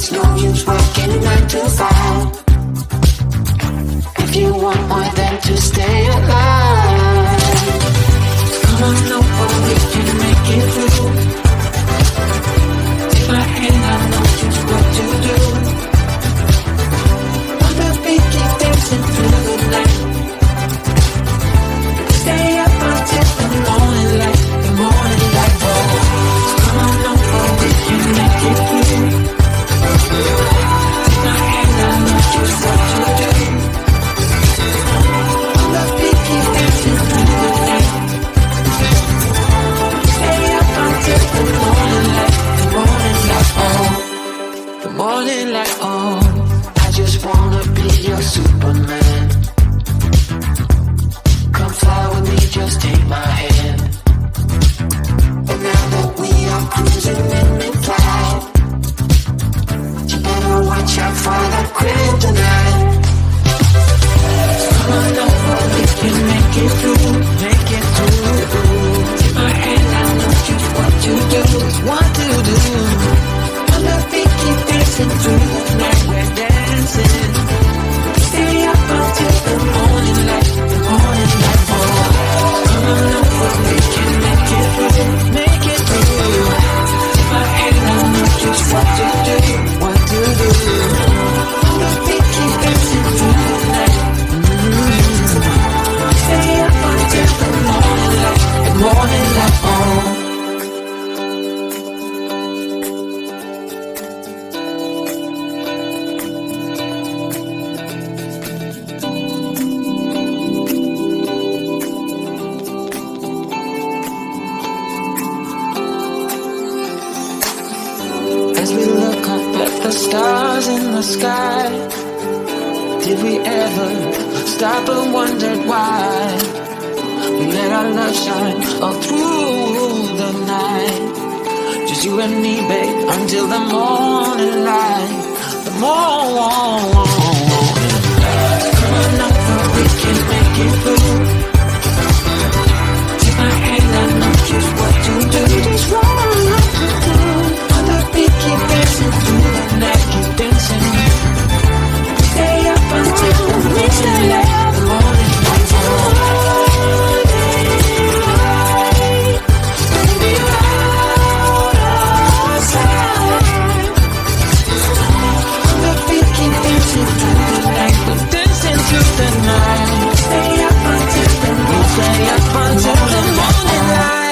It's no use working 9 to 5 if you want more than to stay alive. Come on over, we can make it through. Take my hand, I know just what to do. On the beat, keep dancing through the night. Stay up until the morning light, the morning light. Oh, come on over, we can make it through. Take my hand, I know just what to do. On the beat, keep dancing through the night. Stay up until the morning light, the morning light. Oh, the morning light. Oh, I just wanna be your Superman. Come fly with me, just take my hand. And now that we are cruising in mid-flight, you better watch out for that kryptonite. Come on over, we can make it through, make it through. Take my hand, I know just what to do, what to do. On the beat, keep dancing through the night, we're dancing. Stay up until the morning light, the morning light. Oh, come on over, we can make it through, make it through. Take my hand, I know just what to do, what to do. On the beat, keep dancing through the night. Stay up until the morning light, the morning light. Oh. As we look up at the stars in the sky, did we ever stop and wondered why we let our love shine all through the night? Just you and me, babe, until the morning light, the morning light. Come on over, we can make it through. Take my hand, I know just what to do, just what to do. On the beat, keep dancing through the night, keep dancing. Stay up until the morning light, the morning light. Baby, out outside. On the beat, keep dancing through the night, we're dancing through the night. Stay up until the morning, stay up until the morning light.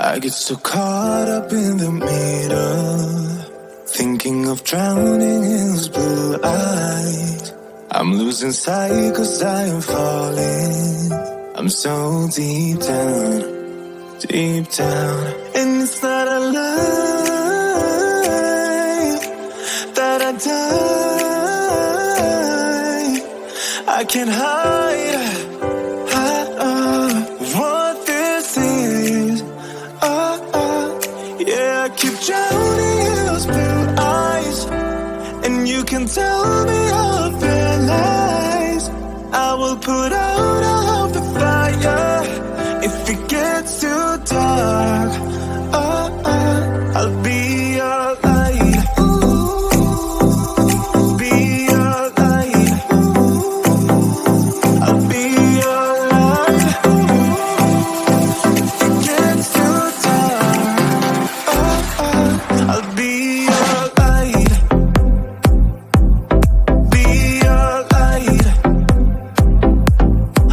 I get so caught up in the middle, thinking of drowning in those blue eyes. I'm losing sight 'cause I am falling. I'm so deep down, and it's not a lie that I die. I can't hide what this is. Yeah, I keep drowning in those blue eyes, and you can tell me all of their lies. I will put out all of the fire if it gets too dark. I'll be your light. Be your light. I'll be your light. If it gets too dark, I'll be your light. Be your light.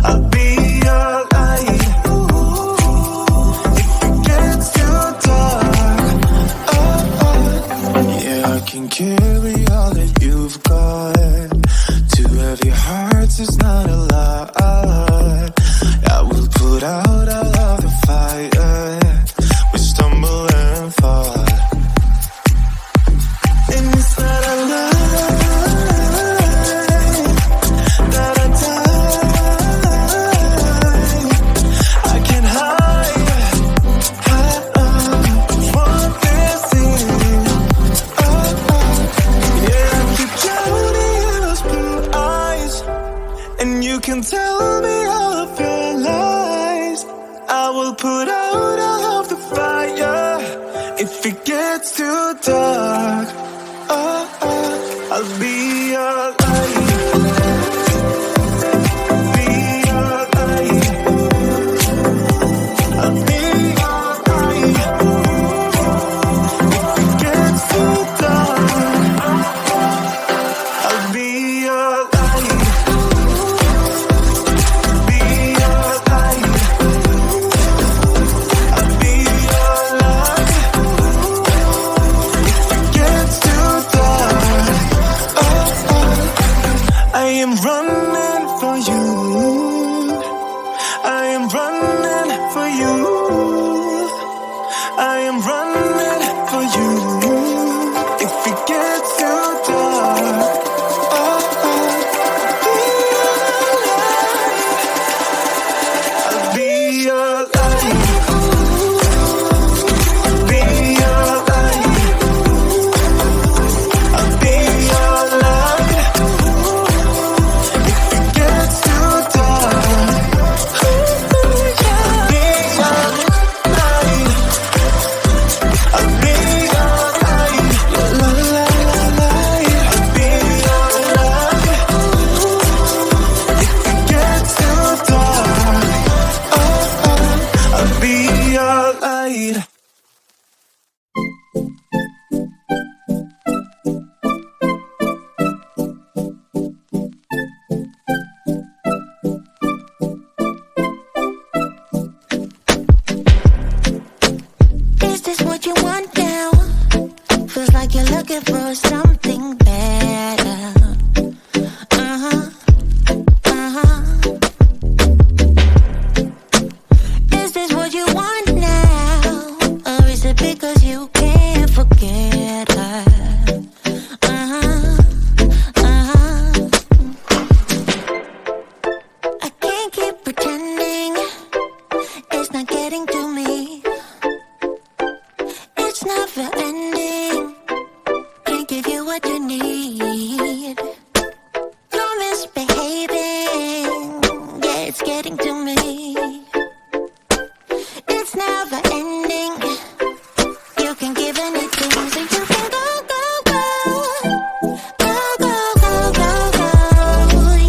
I'll be your light. If it gets too need. Is this what you want now? Feels like you're looking for something better. Is this what you want now? Or is it because you can't forget her? I can't keep pretending it's not getting to me. It's never ending. Can't give you what you need. You're misbehaving. Yeah, it's getting to me. It's never ending. You can give anything, so you can go, go, go. Go, go, go, go, go.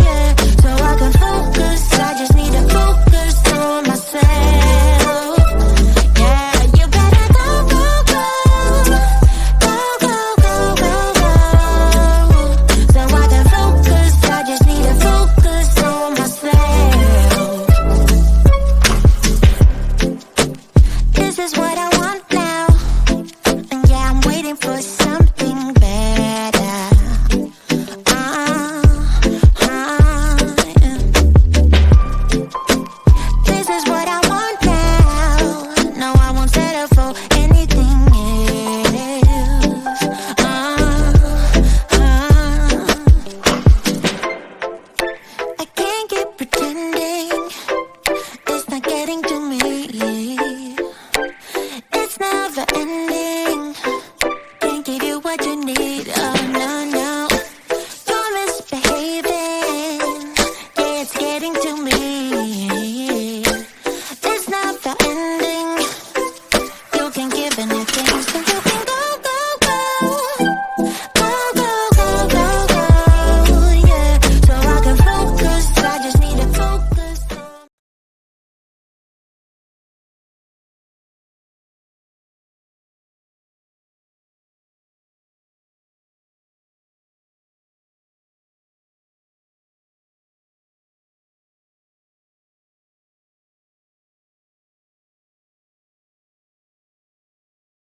Yeah, so I can focus. I just need to focus on myself. Yeah, you better go, go, go. Go, go, go, go, go. So I can focus. I just need to focus on myself. This is what I want now. And yeah, I'm waiting for something better. This is what I want now. No, I won't settle for anything else. I can't keep pretending it's not getting to me. It's never ending.